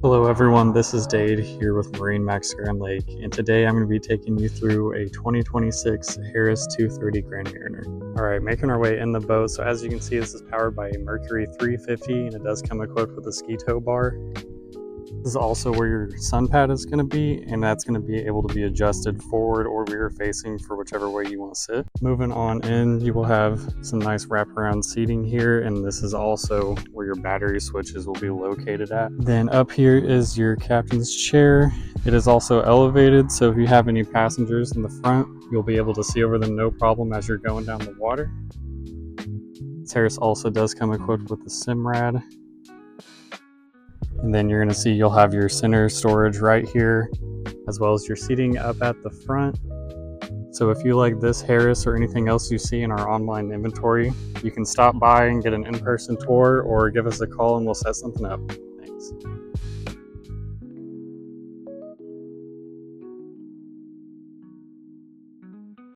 Hello everyone, this is Dade here with MarineMax Grand Lake, and today I'm going to be taking you through a 2026 Harris 230 Grand Mariner. Alright, making our way in the boat. So as you can see, this is powered by a Mercury 350 and it does come equipped with a ski tow bar. This is also where your sun pad is going to be, and that's going to be able to be adjusted forward or rear facing for whichever way you want to sit. Moving on in, you will have some nice wraparound seating here, and this is also where your battery switches will be located at. Then up here is your captain's chair. It is also elevated, so if you have any passengers in the front, you'll be able to see over them no problem as you're going down the water. This Harris also does come equipped with the Simrad. And then you're going to see you'll have your center storage right here, as well as your seating up at the front. So if you like this Harris or anything else you see in our online inventory, you can stop by and get an in-person tour or give us a call and we'll set something up. Thanks.